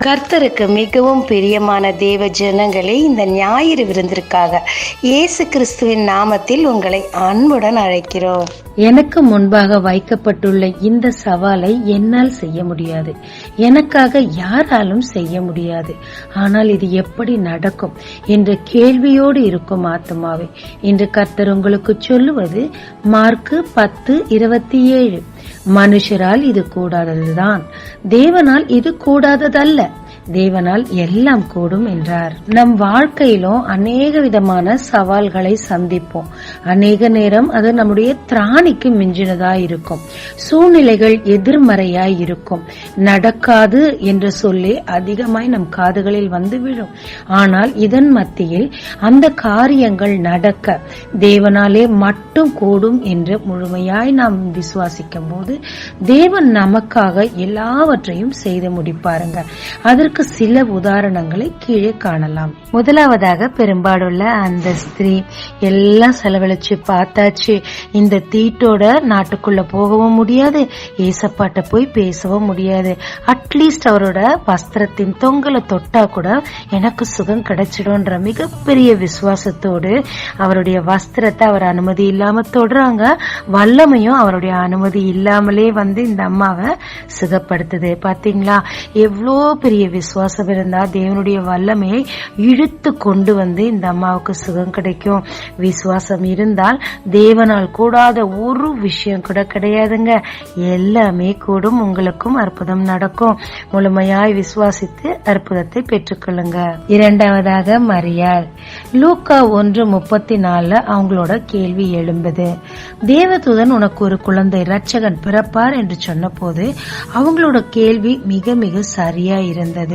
கர்த்தருக்கு மிகவும் பிரியமான தேவ ஜனங்களே, இந்த ஞாயிறு விருந்திற்காக இயேசு கிறிஸ்துவின் நாமத்தில் உங்களை அன்புடன் அழைக்கிறோம். எனக்கு முன்பாக வைக்கப்பட்டுள்ள இந்த சவாலை என்னால் செய்ய முடியாது, எனக்காக யாராலும் செய்ய முடியாது. ஆனால் இது எப்படி நடக்கும் என்ற கேள்வியோடு இருக்கும் ஆத்மாவே, இன்று கர்த்தர் உங்களுக்கு சொல்லுவது மார்க்கு 10:27. மனுஷரால் இது கூடாததுதான், தேவனால் இது கூடாததல்ல. தேவனால் எல்லாம் கூடும் என்றார். நம் வாழ்க்கையிலும் அநேக விதமான சவால்களை சந்திப்போம். அநேக நேரம் அது நம்முடைய திராணிக்கு மிஞ்சினதாய் இருக்கும். சூழ்நிலைகள் எதிர்மறையாய் இருக்கும். நடக்காது என்று சொல்லி அதிகமாய் நம் காதுகளில் வந்து விழும். ஆனால் இதன் மத்தியில் அந்த காரியங்கள் நடக்க தேவனாலே மட்டும் கூடும் என்று முழுமையாய் நாம் விசுவாசிக்கும் போது தேவன் நமக்காக எல்லாவற்றையும் செய்து முடிப்பாருங்க. அதற்கு சில உதாரணங்களை கீழே காணலாம். முதலாவதாக, பெரும்பாலுள்ள அந்த ஸ்திரீ எல்லாம் செலவழிச்சு பார்த்தாச்சு, இந்த தீட்டோட நாட்டுக்குள்ள போகவும் முடியாது, ஏசப்பாட்ட போய் பேசவும் முடியாது, அட்லீஸ்ட் அவரோட வஸ்திரத்தின் தொங்கலை தொட்டா கூட எனக்கு சுகம் கிடைச்சிடும்ன்ற மிகப்பெரிய விசுவாசத்தோடு அவருடைய வஸ்திரத்தை அவர் அனுமதி இல்லாம தொடுறாங்க. வல்லமையும் அவருடைய அனுமதி இல்லாமலே வந்து இந்த அம்மாவை சுகப்படுத்துது. பாத்தீங்களா, எவ்வளோ பெரிய விசுவாசம் இருந்தா தேவனுடைய வல்லமையை இழுத்து கொண்டு வந்து இந்த அம்மாவுக்கு சுகம் கிடைக்கும். விசுவாசம் இருந்தால் தேவனால் கூடாத ஒரு விஷயம் கூட கிடையாதுங்க. எல்லாமே கூடும். உங்களுக்கும் அற்புதம் நடக்கும். முழுமையாய் விசுவாசித்து அற்புதத்தை பெற்றுக்கொள்ளுங்க. இரண்டாவதாக, மரியாள். லூக்கா 1:34 அவங்களோட கேள்வி எழும்புது. தேவதூதன் உனக்கு ஒரு குழந்தை இரட்சகன் பிறப்பார் என்று சொன்ன போது அவங்களோட கேள்வி மிக மிக சரியா இருந்தது.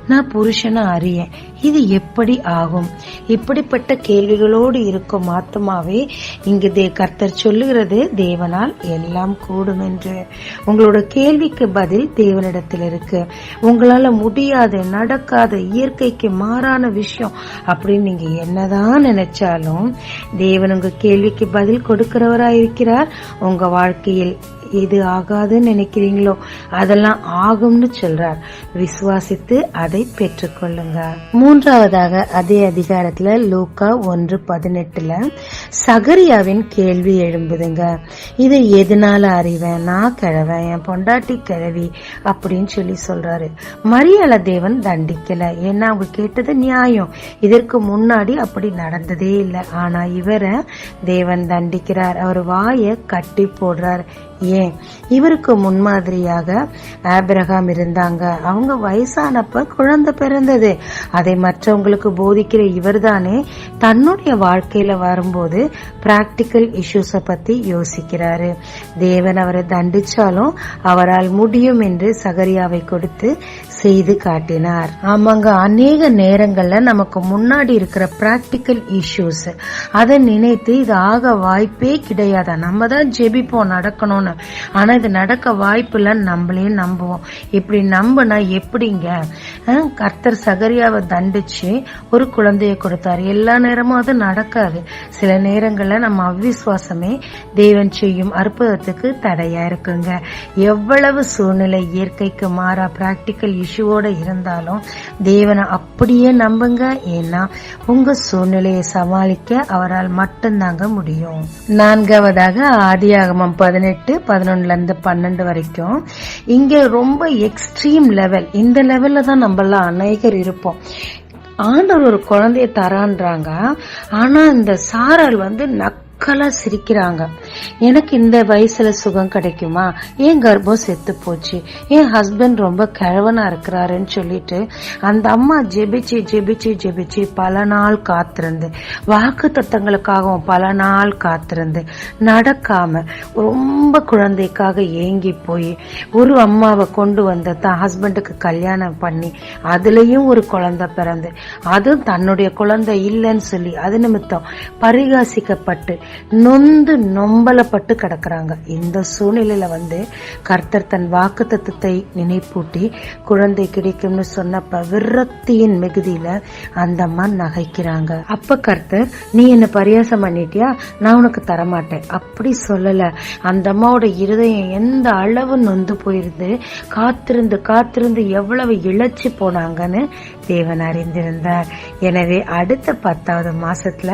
நான் புருஷனை அறியேன், இது எப்படி ஆகும்? இப்படிப்பட்ட கேள்விகளோடு இருக்கும் ஆத்மாவே, இங்கு கர்த்தர் சொல்லுகிறது தேவனால் எல்லாம் கூடும் என்று. உங்களோட கேள்விக்கு பதில் தேவனிடத்தில் இருக்கு. உங்களால முடியாத, நடக்காத, இயற்கைக்கு மாறான விஷயம் அப்படின்னு நீங்க என்னதான் நினைச்சாலும் தேவன் உங்க கேள்விக்கு பதில் கொடுக்கிறவராயிருக்கிறார். உங்க வாழ்க்கையில் எது ஆகாதுன்னு நினைக்கிறீங்களோ அதெல்லாம் ஆகும்னு சொல்றார். விசுவாசித்து அதை பெற்றுக்கொள்ளுங்க. மூன்றாவதாக, அதே அதிகாரத்துல லூக்கா 1:18 சகரியாவின் கேள்வி எழும்புதுங்க. இதை எதனால அறிவேன்? நான் கிழவன், என் பொண்டாட்டி கிழவி அப்படின்னு சொல்லி சொல்றாரு. மரியாள தேவன் தண்டிக்கல, ஏன்னா அவங்க கேட்டது நியாயம். இதற்கு முன்னாடி அப்படி நடந்ததே இல்லை. ஆனா இவரை தேவன் தண்டிக்கிறார். அவர் வாயை கட்டி போடுறார். ஏன்? இவருக்கு முன்மாதிரியாக ஆபிரகாம் இருந்தாங்க. அவங்க வயசானப்ப குழந்தை பிறந்தது. அதை மற்றவங்களுக்கு போதிக்கிற இவர் தானே தன்னுடைய வாழ்க்கையில வரும்போது பிராக்டிக்கல் இஷ்யூஸ பத்தி யோசிக்கிறாரு. தேவன் அவரை தண்டிச்சாலும் அவரால் முடியும் என்று சகரியாவை கொடுத்து செய்து காட்டினார். ஆமாங்க, அநேக நேரங்கள்ல நமக்கு முன்னாடி இருக்கிற பிராக்டிக்கல் இஷ்யூஸ் அதை நினைத்து இது ஆக வாய்ப்பே கிடையாதா, நம்ம தான் ஜெபிப்போம் நடக்கணும்னு. ஆனா இது நடக்க வாய்ப்பு இல்லைன்னு நம்மளே நம்புவோம். இப்படி நம்பினா எப்படிங்க? கர்த்தர் சகரியாவை தண்டிச்சு ஒரு குழந்தைய கொடுத்தாரு. எல்லா நேரமும் அது நடக்காது. சில நேரங்கள்ல நம்ம அவ்விசுவாசமே தேவன் செய்யும் அற்புதத்துக்கு தடையா இருக்குங்க. எவ்வளவு சூழ்நிலை இயற்கைக்கு மாறா பிராக்டிக்கல் இஷ்யூவோட இருந்தாலும் தேவனை அப்படியே நம்புங்க. ஏன்னா உங்க சூழ்நிலையை சமாளிக்க அவரால் மட்டும்தாங்க முடியும். நான்காவதாக, ஆதியாகமம் 18:11-12 வரைக்கும் இங்க ரொம்ப எக்ஸ்ட்ரீம் லெவல். இந்த லெவல்ல தான் நம்மள அநேகர் இருப்போம். ஆண்டவர் ஒரு குழந்தைய தரான்றாங்க. ஆனா இந்த சாரால் வந்து மக்களா சிரிக்கிறாங்க. எனக்கு இந்த வயசுல சுகம் கிடைக்குமா? ஏன் கர்ப்பம் செத்து போச்சு? என் ஹஸ்பண்ட் ரொம்ப கிழவனா இருக்கிறாருன்னு சொல்லிட்டு அந்த அம்மா ஜெபிச்சு ஜெபிச்சு ஜெபிச்சு பல நாள் காத்திருந்து, வாக்கு தத்தங்களுக்காகவும் பல நாள் காத்திருந்து நடக்காம ரொம்ப குழந்தைக்காக ஏங்கி போய் ஒரு அம்மாவை கொண்டு வந்த தான் ஹஸ்பண்டுக்கு கல்யாணம் பண்ணி அதுலயும் ஒரு குழந்தை பிறந்து அதுவும் தன்னுடைய குழந்தை இல்லைன்னு சொல்லி அது நிமித்தம் பரிகாசிக்கப்பட்டு நொந்து நொம்பலப்பட்டு கிடக்குறாங்க. இந்த சூழ்நிலையில கர்த்தர் தன் வாக்குத்தத்தத்தை நினைப்பூட்டி குழந்தை கிடைக்கும்னு சொன்னப்ப விரக்தியின் மிகுதியில அந்த அம்மா நகைக்கிறாங்க. அப்ப கர்த்தர், நீ என்ன பரியாசம் பண்ணிட்டியா, நான் உனக்கு தரமாட்டேன் அப்படி சொல்லல. அந்த அம்மாவோட இருதயம் எந்த அளவு நொந்து போயிருந்து காத்திருந்து காத்திருந்து எவ்வளவு இழைச்சி போனாங்கன்னு தேவன் அறிந்திருந்தார். எனவே அடுத்த 10வது மாசத்துல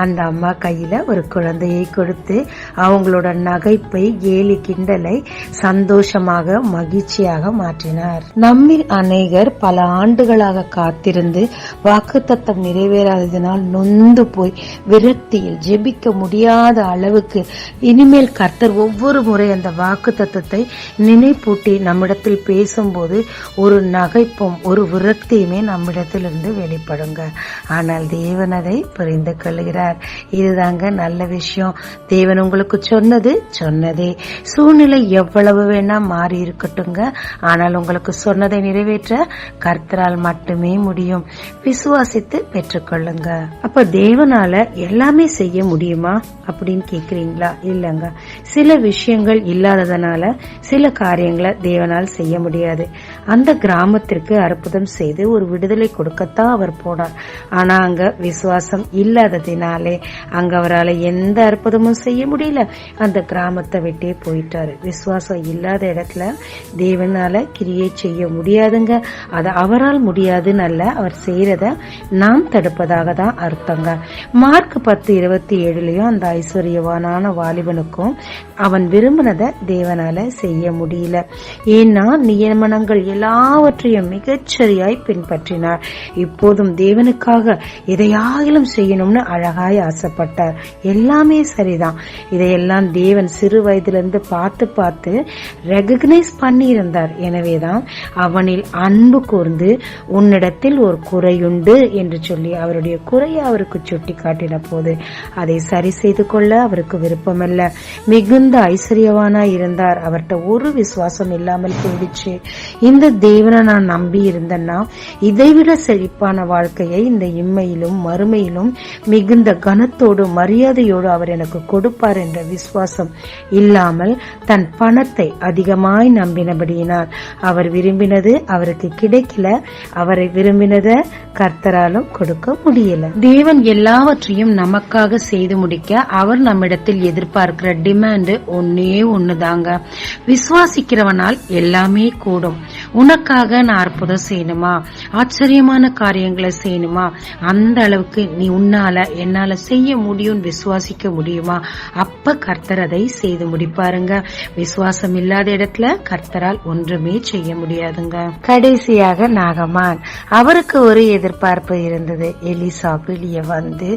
அந்த அம்மா கையில ஒரு குழந்தையை கொடுத்து அவங்களோட நகைப்பை, கேலி கிண்டலை சந்தோஷமாக மகிழ்ச்சியாக மாற்றினார். நம்மில் அநேகர் பல ஆண்டுகளாக காத்திருந்து வாக்குத்தத்தம் நிறைவேறாததினால் நொந்து போய் விரக்தியில் ஜெபிக்க முடியாத அளவுக்கு இனிமேல் கர்த்தர் ஒவ்வொரு முறை அந்த வாக்குத்தத்தத்தை நினைப்பூட்டி நம்மிடத்தில் பேசும்போது ஒரு நகைப்பும் ஒரு விரக்தியுமே நம்மிடத்திலிருந்து வெளிப்படுங்க. ஆனால் தேவன் அதை புரிந்து கொள்கிறார். இதுதாங்க நல்ல விஷயம். தேவன் உங்களுக்கு சொன்னதே. சூழ்நிலை எவ்வளவு வேணா மாறி இருக்கட்டுங்க, ஆனால் உங்களுக்கு சொன்னதை நிறைவேற்ற கர்த்தரால் மட்டுமே முடியும். விசுவாசித்து பெற்றுக்கொள்ளுங்க. அப்ப தேவனால எல்லாமே செய்ய முடியுமா அப்படின்னு கேக்குறீங்களா? இல்லங்க. சில விஷயங்கள் இல்லாததனால சில காரியங்களை தேவனால் செய்ய முடியாது. அந்த கிராமத்திற்கு அற்புதம் செய்து ஒரு விடுதலை கொடுக்கத்தான் அவர் போனார். ஆனா அங்க விசுவாசம் இல்லாததினாலே அங்க அவரால் எந்த அற்புதமும் செய்ய முடியல. அந்த கிராமத்தை விட்டே போயிட்டாரு. விசுவாசம் இல்லாத இடத்துல தேவனால கிரியை செய்ய முடியாதுங்க. அது அவரால் முடியாதுன்னு அல்ல, அவர் செய்யறத நாம் தடுப்பதாக தான் அர்த்தங்க. மார்க் 10:27 அந்த ஐஸ்வர்யவானான வாலிபனுக்கும் அவன் விரும்பினதை தேவனால செய்ய முடியல. ஏன்னா நியமனங்கள் எல்லாவற்றையும் மிகச்சரியாய் பின்பற்றினார். இப்போதும் தேவனுக்காக எதையாகிலும் செய்யணும்னு அழகாய் ஆசைப்பட்டார். எல்லாமே சரிதான். இதையெல்லாம் தேவன் சிறு வயதிலிருந்து பார்த்து ரெகக்னைஸ் பண்ணி இருந்தார். எனவேதான் அவனில் அன்பு கூர்ந்து உன்னிடத்தில் ஒரு குறையுண்டு என்று சொல்லி அவருடைய குறையை அவருக்கு சுட்டி காட்டின போது அதை சரி செய்து கொள்ள அவருக்கு விருப்பமல்ல. மிகுந்த ஐஸ்வர்யவானா இருந்தார். அவர்கிட்ட ஒரு விசுவாசம் இல்லாமல் போயிடுச்சு. இந்த தேவனை நான் நம்பி இருந்தேன்னா இதைவிட செழிப்பான வாழ்க்கையை இந்த இம்மையிலும் மறுமையிலும் மிகுந்த கனத்தோடு மரியாதையோடு அவர் எனக்கு கொடுப்பார் என்ற விசுவாசம் இல்லாமல் தன் பணத்தை அதிகமாய் நம்பினபடியினார். அவர் விரும்பினது அவருக்கு கிடைக்கல. அவரை விரும்பினத கர்த்தராலும் கொடுக்க முடியல. தேவன் எல்லாவற்றையும் நமக்காக செய்து முடிக்க அவர் நம்மிடத்தில் எதிர்பார்க்கிற டிமாண்ட் ஒண்ணுதாங்க. விசுவாசிக்கிறவனால் எல்லாமே கூடும். உனக்காக நான் அற்புதம் செய்யணுமா, ஆச்சரியமான காரியங்களை செய்யணுமா, அந்த அளவுக்கு நீ உன்னால என்னால செய்ய முடியும் விசுவாசிக்க முடியுமா? அப்ப கர்த்தர் அதை செய்து முடிப்பாருங்க. விசுவாசம் இல்லாத இடத்துல கர்த்தரால் ஒன்றுமே செய்ய முடியாதுங்க. கடைசியாக நாகமான், அவருக்கு ஒரு எதிர்பார்ப்பு இருந்தது. எலிசா வெளியே வந்து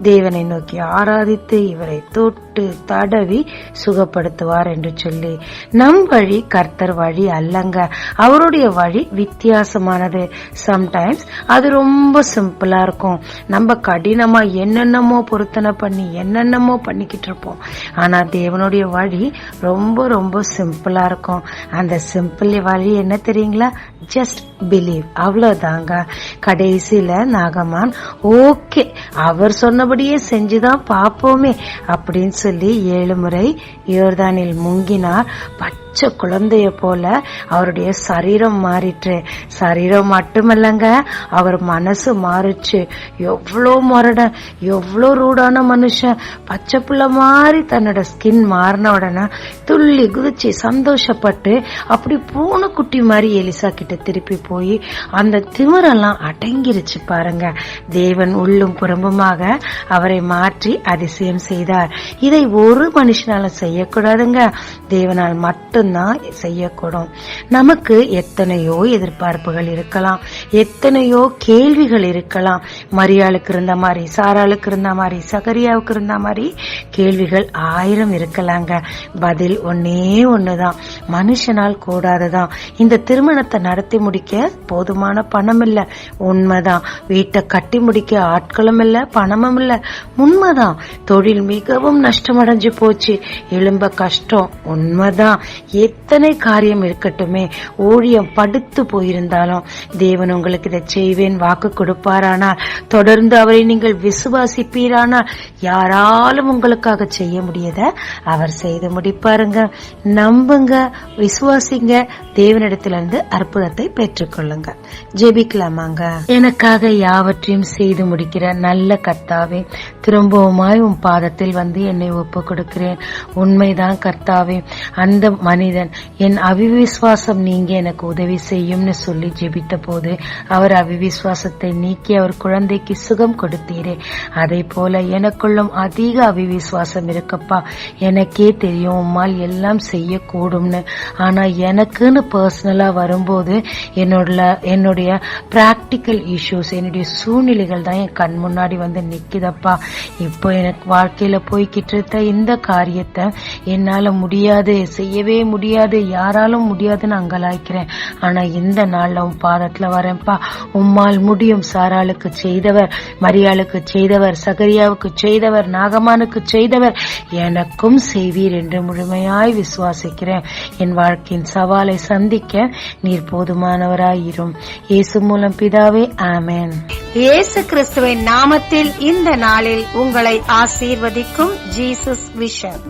தேவனை நோக்கி ஆராதித்து இவரை தொட்டு தடவி சுகப்படுத்துவார் என்று சொல்லி. நம் வழி கர்த்தர் வழி அல்லங்க. அவருடைய வழி வித்தியாசமானது. சம்டைம்ஸ் அது ரொம்ப சிம்பிளா இருக்கும். நம்ம கடினமா என்னென்னமோ பொருத்தனை பண்ணி என்னென்னமோ பண்ணிக்கிட்டு இருப்போம். ஆனா தேவனுடைய வழி ரொம்ப ரொம்ப சிம்பிளா இருக்கும். அந்த சிம்பிள் வழி என்ன தெரியுங்களா? ஜஸ்ட் பிலீவ், அவ்வளவுதாங்க. கடைசியில நாகமான் ஓகே அவர் சொன்னபடியே செஞ்சுதான் பாப்போமே அப்படின்னு சொல்லி 7 முறை யோர்தானில் முங்கினார். பச்சை குழந்தைய போல அவருடைய சரீரம் மாறிட்டு, சரீரம் மட்டுமல்லங்க அவர் மனசு மாறிச்சு. எவ்வளோ முரட, எவ்வளோ ரூடான மனுஷன், பச்சை புள்ள மாதிரி தன்னோட ஸ்கின் மாறின உடனே துள்ளி குதிச்சு சந்தோஷப்பட்டு அப்படி பூனைக்குட்டி மாதிரி எலிசா கிட்ட திருப்பி போய் அந்த திமிரெல்லாம் அடங்கிருச்சு பாருங்க. தேவன் உள்ளும் புறம்புமாக அவரை மாற்றி அதிசயம் செய்தார். இதை ஒரு மனுஷனால செய்யக்கூடாதுங்க, தேவனால் மட்டும்தான் செய்யக்கூடும். நமக்கு எத்தனையோ எதிர்பார்ப்புகள் இருக்கலாம், எத்தனையோ கேள்விகள் இருக்கலாம். மரியாளுக்கு இருந்த மாதிரி, சாராளுக்கு இருந்த மாதிரி, சகரியாவுக்கு இருந்த மாதிரி கேள்விகள் 1000 இருக்கலாங்க. பதில் ஒன்னே ஒண்ணுதான், மனுஷனால் கூடாததான். இந்த திருமணத்தை நடத்தி முடிக்க போதுமான பணம் இல்ல, உண்மைதான். வீட்டை கட்டி முடிக்க ஆட்களும் இல்ல, பணமும் இல்ல, உண்மைதான். தொழில் மிகவும் நஷ்டமடைஞ்சு போச்சு, எழும்ப கஷ்டம், உண்மைதான். எத்தனை காரியம் இருக்கட்டுமே, ஊழியம் படுத்து போயிருந்தாலும் தேவன் உங்களுக்கு இதை செய்வேன் வாக்கு கொடுப்பாரானால், தொடர்ந்து அவரை நீங்கள் விசுவாசிப்பீரானால் யாராலும் உங்களுக்காக செய்ய முடியாத அவர் செய்து முடிப்பாருங்க. நம்புங்க, விசுவாசிங்க, தேவனிடத்திலிருந்து அற்புதத்தை பெற்றுக்கொள்ளுங்க. ஜெபிக்கலாமாங்க. எனக்காக யாவற்றையும் செய்து முடிக்கிற நல்ல கர்த்தாவே, திரும்பவுமாய் உன் பாதத்தில் வந்து என்னை ஒப்பு கொடுக்கிறேன். உண்மைதான் கர்த்தாவே, அந்த மனிதன் என் அவிவிசுவாசம் நீங்க எனக்கு உதவி செய்யும்னு சொல்லி ஜெபித்த போது அவர் அவிவிசுவாசத்தை நீக்கி அவர் குழந்தைக்கு சுகம் கொடுத்தீரே, அதை போல எனக்குள்ளும் அதிக அவிவிசுவாசம் இருக்கப்பா. எனக்கே தெரியும் உம்மால் எல்லாம் செய்யக்கூடும்னு. ஆனா எனக்குன்னு பர்சனலா வரும்போது என்னுடைய பிராக்டிக்கல் இஷ்யூஸ், என்னுடைய சூழ்நிலைகள் தான் என் கண் முன்னாடி வந்து நிக்குதப்பா. இப்போ எனக்கு வாழ்க்கையில போய்கிட்டு இருந்த இந்த காரியத்தை என்னால முடியாது, செய்யவே முடியாது, யாராலும் முடியாதுன்னு அங்கலாய்க்கிறேன். ஆனா இந்த நாள்ல உன் பாதத்துல வரேன்ப்பா. உம்மால் முடியும். சாராளுக்கு செய்தவர், மரியாளுக்கு செய்தவர், சகரியாவுக்கு செய்தவர், நாகமானுக்கு செய்தவர், எனக்கும் செய்வீர் என்று முழுமையாய் விசுவாசிக்கிறேன். என் வாழ்க்கையின் சவாலை சந்திக்க நீர் போதுமானவராயிரும். இயேசு மூலம் பிதாவே, ஆமென். இயேசு கிறிஸ்துவின் நாமத்தில் இந்த நாளில் உங்களை ஆசீர்வதிக்கும் ஜீசஸ் விஷன்.